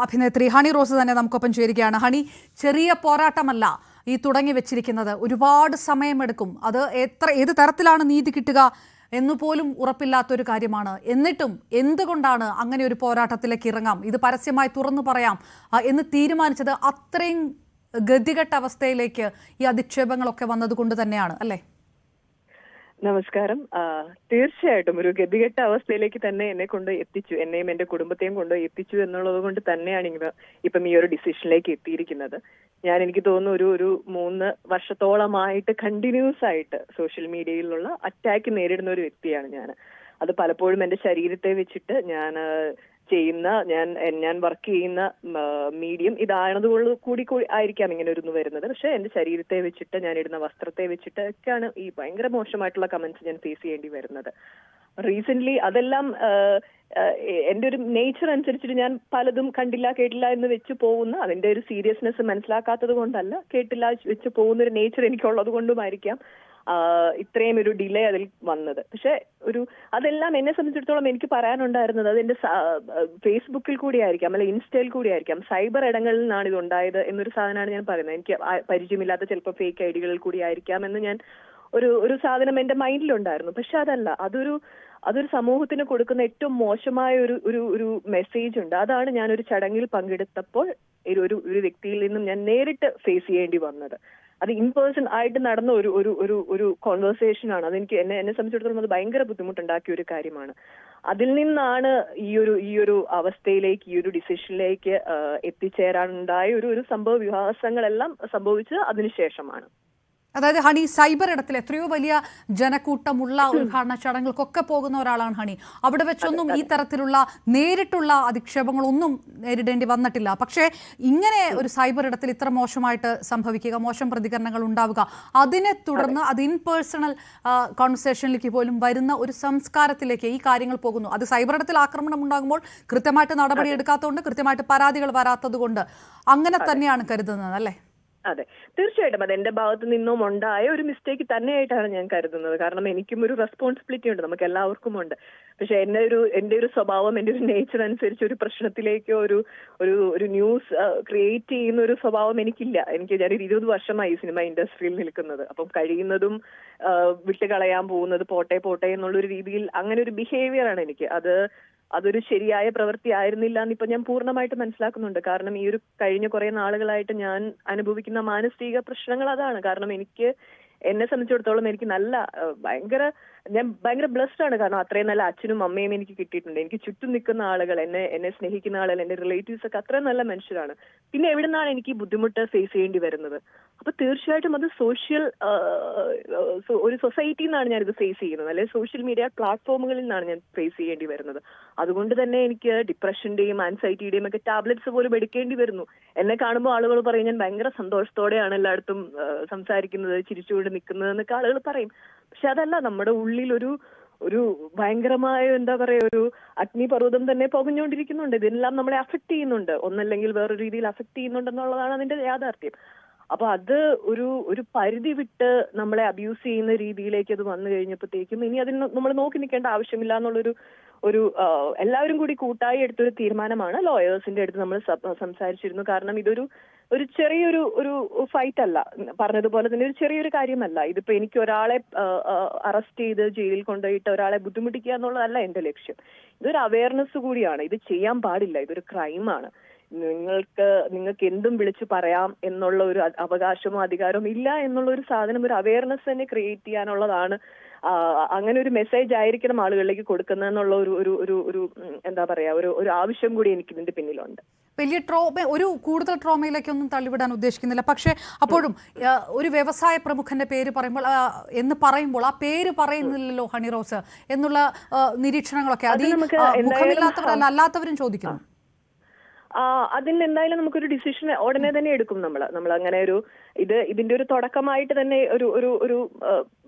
അഭിനേത്രി ഹണി റോസ് തന്നെ നമുക്കൊപ്പം ചേരുകയാണ്. ഹണി, ചെറിയ പോരാട്ടമല്ല ഈ തുടങ്ങി വെച്ചിരിക്കുന്നത്. ഒരുപാട് സമയമെടുക്കും. അത് ഏത് തരത്തിലാണ് നീതി കിട്ടുക എന്നുപോലും ഉറപ്പില്ലാത്തൊരു കാര്യമാണ്. എന്നിട്ടും എന്തുകൊണ്ടാണ് അങ്ങനെ ഒരു പോരാട്ടത്തിലേക്ക് ഇറങ്ങാം, ഇത് പരസ്യമായി തുറന്നു പറയാം എന്ന് തീരുമാനിച്ചത്? അത്രയും ഗതികെട്ട അവസ്ഥയിലേക്ക് ഈ അധിക്ഷേപങ്ങളൊക്കെ വന്നതുകൊണ്ട് തന്നെയാണ് അല്ലേ? നമസ്കാരം. തീർച്ചയായിട്ടും ഒരു ഗതികെട്ട അവസ്ഥയിലേക്ക് തന്നെ എന്നെ കൊണ്ട് എത്തിച്ചു, എന്നെയും എന്റെ കുടുംബത്തെയും കൊണ്ട് എത്തിച്ചു എന്നുള്ളത് കൊണ്ട് തന്നെയാണ് ഇപ്പം ഈ ഒരു ഡിസിഷനിലേക്ക് എത്തിയിരിക്കുന്നത്. എനിക്ക് തോന്നുന്നു ഒരു 3 വർഷത്തോളമായിട്ട് കണ്ടിന്യൂസ് ആയിട്ട് സോഷ്യൽ മീഡിയയിലുള്ള അറ്റാക്ക് നേരിടുന്ന ഒരു വ്യക്തിയാണ് ഞാൻ. അത് പലപ്പോഴും എന്റെ ശരീരത്തെ വെച്ചിട്ട് ഞാൻ വർക്ക് ചെയ്യുന്ന മീഡിയം ഇതാണതുകൊണ്ട് കൂടി ആയിരിക്കാം ഇങ്ങനെ ഒരു വരുന്നത്. പക്ഷെ എന്റെ ശരീരത്തെ വെച്ചിട്ട്, ഞാൻ ഇടുന്ന വസ്ത്രത്തെ വെച്ചിട്ട് ഒക്കെയാണ് ഈ ഭയങ്കര മോശമായിട്ടുള്ള കമന്റ്സ് ഞാൻ ഫേസ് ചെയ്യേണ്ടി വരുന്നത്. റീസെന്റ് അതെല്ലാം എന്റെ ഒരു നേച്ചർ അനുസരിച്ചിട്ട് ഞാൻ പലതും കണ്ടില്ല കേട്ടില്ല എന്ന് വെച്ച് പോകുന്ന, അതിന്റെ ഒരു സീരിയസ്നെസ് മനസ്സിലാക്കാത്തത് കൊണ്ടല്ല, കേട്ടില്ല വെച്ച് പോകുന്ന ഒരു നേച്ചർ എനിക്കുള്ളത് കൊണ്ടുമായിരിക്കാം ഇത്രയും ഒരു ഡിലേ അതിൽ വന്നത്. പക്ഷെ അതെല്ലാം എന്നെ സംബന്ധിച്ചിടത്തോളം എനിക്ക് പറയാനുണ്ടായിരുന്നത് അത് എന്റെ ഫേസ്ബുക്കിൽ കൂടി ആയിരിക്കാം, അല്ലെ ഇൻസ്റ്റയിൽ കൂടി ആയിരിക്കാം, സൈബർ ഇടങ്ങളിൽ നിന്നാണ് ഇത് ഉണ്ടായത് എന്നൊരു സാധനമാണ് ഞാൻ പറയുന്നത്. എനിക്ക് പരിചയമില്ലാത്ത ചിലപ്പോൾ ഫേക്ക് ഐഡികളിൽ കൂടി ആയിരിക്കാം എന്ന് ഞാൻ ഒരു സാധനം എന്റെ മൈൻഡിലുണ്ടായിരുന്നു. പക്ഷെ അതല്ല, അതൊരു സമൂഹത്തിന് കൊടുക്കുന്ന ഏറ്റവും മോശമായ ഒരു മെസ്സേജ് ഉണ്ട്. അതാണ് ഞാനൊരു ചടങ്ങിൽ പങ്കെടുത്തപ്പോൾ ഒരു വ്യക്തിയിൽ നിന്നും ഞാൻ നേരിട്ട് ഫേസ് ചെയ്യേണ്ടി വന്നത്. അത് ഇൻ പേഴ്സൺ ആയിട്ട് നടന്ന ഒരു കോൺവെർസേഷൻ ആണ്. അതെനിക്ക് എന്നെ സംബന്ധിച്ചിടത്തോളം അത് ഭയങ്കര ബുദ്ധിമുട്ടുണ്ടാക്കിയ ഒരു കാര്യമാണ്. അതിൽ നിന്നാണ് ഈ ഒരു അവസ്ഥയിലേക്ക്, ഈ ഒരു ഡിസിഷനിലേക്ക് എത്തിച്ചേരാനുണ്ടായ ഒരു സംഭവ വികാസങ്ങളെല്ലാം സംഭവിച്ചത് അതിനുശേഷമാണ്. അതായത് ഹണി, സൈബർ ഇടത്തിൽ എത്രയോ വലിയ ജനക്കൂട്ടമുള്ള ഉദ്ഘാടന ചടങ്ങുകൾക്കൊക്കെ പോകുന്ന ഒരാളാണ് ഹണി. അവിടെ വെച്ചൊന്നും ഈ തരത്തിലുള്ള നേരിട്ടുള്ള അധിക്ഷേപങ്ങളൊന്നും നേരിടേണ്ടി വന്നിട്ടില്ല. പക്ഷേ ഇങ്ങനെ ഒരു സൈബർ ഇടത്തിൽ ഇത്ര മോശമായിട്ട് സംഭവിക്കുക, മോശം പ്രതികരണങ്ങൾ ഉണ്ടാവുക, അതിനെ തുടർന്ന് അത് ഇൻ പേഴ്സണൽ കോൺവെർസേഷനിലേക്ക് പോലും വരുന്ന ഒരു സംസ്കാരത്തിലേക്ക് ഈ കാര്യങ്ങൾ പോകുന്നു. അത് സൈബർ ഇടത്തിൽ ആക്രമണം ഉണ്ടാകുമ്പോൾ കൃത്യമായിട്ട് നടപടി എടുക്കാത്തതുകൊണ്ട്, കൃത്യമായിട്ട് പരാതികൾ വരാത്തത് കൊണ്ട് അങ്ങനെ തന്നെയാണ് കരുതുന്നത് അല്ലേ? അതെ, തീർച്ചയായിട്ടും അത് എന്റെ ഭാഗത്ത് നിന്നും ഉണ്ടായ ഒരു മിസ്റ്റേക്ക് തന്നെയായിട്ടാണ് ഞാൻ കരുതുന്നത്. കാരണം എനിക്കും ഒരു റെസ്പോൺസിബിലിറ്റി ഉണ്ട്, നമുക്ക് എല്ലാവർക്കും ഉണ്ട്. പക്ഷെ എന്റെ ഒരു സ്വഭാവം, എന്റെ ഒരു നേച്ചർ അനുസരിച്ച് ഒരു പ്രശ്നത്തിലേക്കോ ഒരു ന്യൂസ് ക്രിയേറ്റ് ചെയ്യുന്ന ഒരു സ്വഭാവം എനിക്കില്ല. ഞാനൊരു 20 വർഷമായി സിനിമ ഇൻഡസ്ട്രിയിൽ നിൽക്കുന്നത്. അപ്പം കഴിയുന്നതും വിട്ടുകളയാൻ പോകുന്നത് പോട്ടെ എന്നുള്ളൊരു രീതിയിൽ അങ്ങനെ ഒരു ബിഹേവിയർ ആണ് എനിക്ക്. അതൊരു ശരിയായ പ്രവൃത്തി ആയിരുന്നില്ല എന്നിപ്പോ ഞാൻ പൂർണ്ണമായിട്ട് മനസ്സിലാക്കുന്നുണ്ട്. കാരണം ഈ ഒരു കഴിഞ്ഞ കുറെ നാളുകളായിട്ട് ഞാൻ അനുഭവിക്കുന്ന മാനസിക പ്രശ്നങ്ങൾ അതാണ്. കാരണം എന്നെ സംബന്ധിച്ചിടത്തോളം എനിക്ക് ഞാൻ ഭയങ്കര ബ്ലെസ്ഡ് ആണ്. കാരണം അത്രയും നല്ല അച്ഛനും അമ്മയും എനിക്ക് കിട്ടിയിട്ടുണ്ട്. എനിക്ക് ചുറ്റും നിൽക്കുന്ന ആളുകൾ, എന്നെ സ്നേഹിക്കുന്ന ആളുകൾ, എന്റെ റിലേറ്റീവ്സ് ഒക്കെ അത്രയും നല്ല മനുഷ്യരാണ്. പിന്നെ എവിടെ നിന്നാണ് എനിക്ക് ഈ ബുദ്ധിമുട്ട് ഫേസ് ചെയ്യേണ്ടി വരുന്നത്? അപ്പൊ തീർച്ചയായിട്ടും അത് ഒരു സൊസൈറ്റിയിൽ നിന്നാണ് ഞാനിത് ഫേസ് ചെയ്യുന്നത്, അല്ലെങ്കിൽ സോഷ്യൽ മീഡിയ പ്ലാറ്റ്ഫോമുകളിൽ നിന്നാണ് ഞാൻ ഫേസ് ചെയ്യേണ്ടി വരുന്നത്. അതുകൊണ്ട് തന്നെ എനിക്ക് ഡിപ്രഷന്റെയും ആൻസൈറ്റിയുടെയും ഒക്കെ ടാബ്ലറ്റ്സ് പോലും എടുക്കേണ്ടി വരുന്നു. എന്നെ കാണുമ്പോൾ ആളുകൾ പറയും ഞാൻ ഭയങ്കര സന്തോഷത്തോടെയാണ് എല്ലായിടത്തും സംസാരിക്കുന്നത്, ചിരിച്ചുകൊണ്ട് നിൽക്കുന്നത് എന്നൊക്കെ ആളുകൾ പറയും. പക്ഷെ അതല്ല, നമ്മുടെ ഉള്ളിൽ ഒരു ഭയങ്കരമായ എന്താ പറയാ, ഒരു അഗ്നിപർവ്വതം തന്നെ പുകഞ്ഞുകൊണ്ടിരിക്കുന്നുണ്ട്. ഇതെല്ലാം നമ്മളെ അഫക്ട് ചെയ്യുന്നുണ്ട്, ഒന്നല്ലെങ്കിൽ വേറൊരു രീതിയിൽ അഫക്ട് ചെയ്യുന്നുണ്ടെന്നുള്ളതാണ് അതിന്റെ യാഥാർത്ഥ്യം. അപ്പൊ അത് ഒരു പരിധി വിട്ട് നമ്മളെ അബ്യൂസ് ചെയ്യുന്ന രീതിയിലേക്ക് അത് വന്നു കഴിഞ്ഞപ്പോഴത്തേക്കും ഇനി അതിന് നമ്മൾ നോക്കി നിൽക്കേണ്ട ആവശ്യമില്ല എന്നുള്ളൊരു എല്ലാവരും കൂടി കൂട്ടായി എടുത്തൊരു തീരുമാനമാണ്. ലോയേഴ്സിന്റെ അടുത്ത് നമ്മൾ സംസാരിച്ചിരുന്നു. കാരണം ഇതൊരു ചെറിയൊരു ഫൈറ്റ് അല്ല, പറഞ്ഞതുപോലെ തന്നെ ഒരു ചെറിയൊരു കാര്യമല്ല. ഇതിപ്പോ എനിക്ക് ഒരാളെ അറസ്റ്റ് ചെയ്ത് ജയിലിൽ കൊണ്ടുപോയിട്ട് ഒരാളെ ബുദ്ധിമുട്ടിക്കുക എന്നുള്ളതല്ല എന്റെ ലക്ഷ്യം. ഇതൊരു അവയർനെസ് കൂടിയാണ്. ഇത് ചെയ്യാൻ പാടില്ല, ഇതൊരു ക്രൈമാണ്. നിങ്ങൾക്ക് എന്തും വിളിച്ചു പറയാം എന്നുള്ള ഒരു അവകാശമോ അധികാരവും ഇല്ല എന്നുള്ള ഒരു സാധനം, ഒരു അവയർനെസ് തന്നെ ക്രിയേറ്റ് ചെയ്യാനുള്ളതാണ്. അങ്ങനെ ഒരു മെസ്സേജ് ആയിരിക്കണം ആളുകളിലേക്ക് കൊടുക്കുന്നതെന്നുള്ള ഒരു എന്താ പറയാ, ഒരു ആവശ്യം കൂടി എനിക്ക് ഇതിന്റെ പിന്നിലുണ്ട്. വലിയ കൂടുതൽ ട്രോമയിലേക്കൊന്നും തള്ളിവിടാൻ ഉദ്ദേശിക്കുന്നില്ല. പക്ഷേ അപ്പോഴും ഒരു വ്യവസായ പ്രമുഖന്റെ പേര് പറയുമ്പോൾ ആ പേര് പറയുന്നില്ലല്ലോ ഹണി റോസ് എന്നുള്ള നിരീക്ഷണങ്ങളൊക്കെ അത് മുഖമില്ലാത്തവരല്ല അല്ലാത്തവരും ചോദിക്കുന്നു. അതിന് എന്തായാലും നമുക്കൊരു ഡിസിഷൻ ഉടനെ തന്നെ എടുക്കും. നമ്മൾ അങ്ങനെ ഇതിന്റെ ഒരു തുടക്കമായിട്ട് തന്നെ ഒരു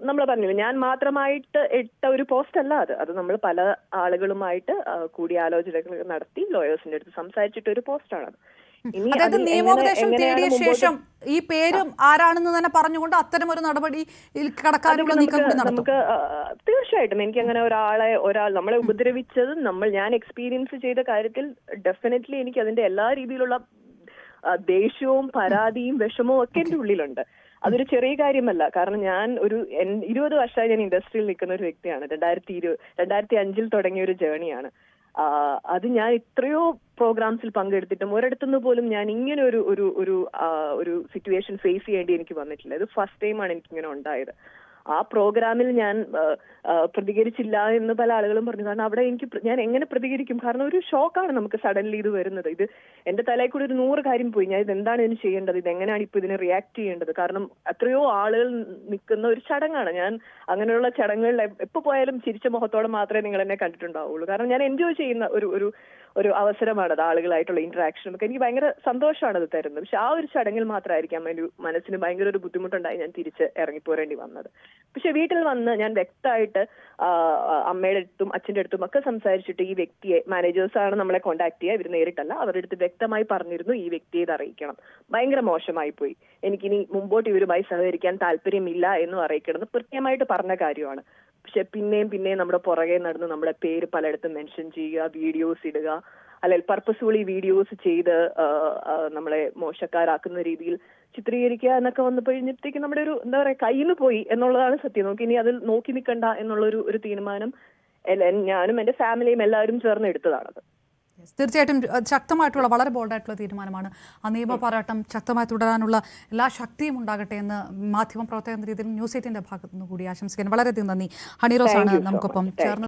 നമ്മൾ പറഞ്ഞില്ല, ഞാൻ മാത്രമായിട്ട് ഇട്ട ഒരു പോസ്റ്റ് അല്ല അത് നമ്മൾ പല ആളുകളുമായിട്ട് കൂടിയാലോചനകൾ നടത്തി ലോയേഴ്സിന്റെ അടുത്ത് സംസാരിച്ചിട്ട് ഒരു പോസ്റ്റാണത്. ഇനി അതായത് അതിൽ നിയമോപദേശം എങ്ങനെയാണ് തേടിയ ശേഷം ഈ പേരും ആരാണെന്ന് തന്നെ പറഞ്ഞുകൊണ്ട് അത്തരം ഒരു നടപടിയിൽ കടക്കാനുള്ള നീക്കം കൂടി നടത്തും. നമുക്ക് തീർച്ചയായിട്ടും എനിക്ക് അങ്ങനെ ഒരാൾ നമ്മളെ ഉപദ്രവിച്ചത് ഞാൻ എക്സ്പീരിയൻസ് ചെയ്ത കാര്യത്തിൽ ഡെഫിനറ്റ്ലി എനിക്ക് അതിന്റെ എല്ലാ രീതിയിലുള്ള ദേഷ്യവും പരാതിയും വിഷമവും ഒക്കെ എന്റെ ഉള്ളിലുണ്ട്. അതൊരു ചെറിയ കാര്യമല്ല. കാരണം ഞാൻ 20 വർഷമായി ഞാൻ ഇൻഡസ്ട്രിയിൽ നിൽക്കുന്ന ഒരു വ്യക്തിയാണ്. 2005 തുടങ്ങിയ ഒരു ജേണിയാണ്. അത് ഞാൻ എത്രയോ പ്രോഗ്രാംസിൽ പങ്കെടുത്തിട്ടും ഒരിടത്തുനിന്ന് പോലും ഞാൻ ഇങ്ങനെ ഒരു സിറ്റുവേഷൻ ഫേസ് ചെയ്യേണ്ടി എനിക്ക് വന്നിട്ടില്ല. ഇത് ഫസ്റ്റ് ടൈമാണ് എനിക്കിങ്ങനെ ഉണ്ടായത്. ആ പ്രോഗ്രാമിൽ ഞാൻ പ്രതികരിച്ചില്ല എന്ന് പല ആളുകളും പറഞ്ഞു. കാരണം അവിടെ ഞാൻ എങ്ങനെ പ്രതികരിക്കും? കാരണം ഒരു ഷോക്കാണ് നമുക്ക് സഡൻലി ഇത് വരുന്നത്. ഇത് എന്റെ തലയിൽ കൂടി ഒരു 100 കാര്യം പോയി. ഞാൻ ഇതെന്താണ് ഇതിന് ചെയ്യേണ്ടത്, ഇതെങ്ങനെയാണ് ഇപ്പൊ ഇതിനെ റിയാക്ട് ചെയ്യേണ്ടത്? കാരണം എത്രയോ ആളുകൾ നിൽക്കുന്ന ഒരു ചടങ്ങാണ്. ഞാൻ അങ്ങനെയുള്ള ചടങ്ങുകളിൽ എപ്പോ പോയാലും ചിരിച്ച മുഖത്തോടെ മാത്രമേ നിങ്ങൾ എന്നെ കണ്ടിട്ടുണ്ടാവുള്ളൂ. കാരണം ഞാൻ എൻജോയ് ചെയ്യുന്ന ഒരു അവസരമാണത്. ആളുകളായിട്ടുള്ള ഇന്ററാക്ഷനും ഒക്കെ എനിക്ക് ഭയങ്കര സന്തോഷമാണ് അത് തരുന്നത്. പക്ഷെ ആ ഒരു ചടങ്ങിൽ മാത്രമായിരിക്കാം എൻ്റെ മനസ്സിന് ഭയങ്കര ഒരു ബുദ്ധിമുട്ടുണ്ടായി ഞാൻ തിരിച്ച് ഇറങ്ങിപ്പോരേണ്ടി വന്നത്. പക്ഷെ വീട്ടിൽ വന്ന് ഞാൻ വ്യക്തമായിട്ട് അമ്മയുടെ അടുത്തും അച്ഛൻ്റെ അടുത്തും ഒക്കെ സംസാരിച്ചിട്ട് ഈ വ്യക്തിയെ, മാനേജേഴ്സാണ് നമ്മളെ കോൺടാക്ട് ചെയ്യുക, ഇവർ നേരിട്ടല്ല, അവരുടെ അടുത്ത് വ്യക്തമായി പറഞ്ഞിരുന്നു ഈ വ്യക്തിയെ ഇത് അറിയിക്കണം, ഭയങ്കര മോശമായി പോയി, എനിക്കിനി മുമ്പോട്ട് ഇവരുമായി സഹകരിക്കാൻ താല്പര്യമില്ല എന്ന് അറിയിക്കണം എന്ന് കൃത്യമായിട്ട് പറഞ്ഞ കാര്യമാണ്. പക്ഷെ പിന്നെയും നമ്മുടെ പുറകെ നടന്ന് നമ്മുടെ പേര് പലയിടത്തും മെൻഷൻ ചെയ്യുക, വീഡിയോസ് ഇടുക, അല്ലെങ്കിൽ പർപ്പസ്ഫുള്ളി വീഡിയോസ് ചെയ്ത് നമ്മളെ മോശക്കാരാക്കുന്ന രീതിയിൽ ചിത്രീകരിക്കുക എന്നൊക്കെ വന്നപ്പോഴത്തേക്ക് നമ്മുടെ എന്താ പറയാ, കയ്യിൽ നിന്ന് പോയി എന്നുള്ളതാണ് സത്യം. നമുക്ക് ഇനി അതിൽ നോക്കി നിൽക്കണ്ട എന്നുള്ളൊരു തീരുമാനം ഞാനും എന്റെ ഫാമിലിയും എല്ലാവരും ചേർന്ന് എടുത്തതാണത്. തീർച്ചയായിട്ടും ശക്തമായിട്ടുള്ള, വളരെ ബോൾഡായിട്ടുള്ള തീരുമാനമാണ്. ആ നിയമ പോരാട്ടം ശക്തമായി തുടരാനുള്ള എല്ലാ ശക്തിയും ഉണ്ടാകട്ടെ എന്ന് മാധ്യമ പ്രവർത്തക എന്ന രീതിയിൽ ന്യൂസ് 8ന്റെ ഭാഗത്തുനിന്ന് കൂടി ആശംസിക്കാൻ വളരെയധികം നന്ദി. ഹണി റോസ് ആണ് നമുക്കൊപ്പം ചേർന്ന്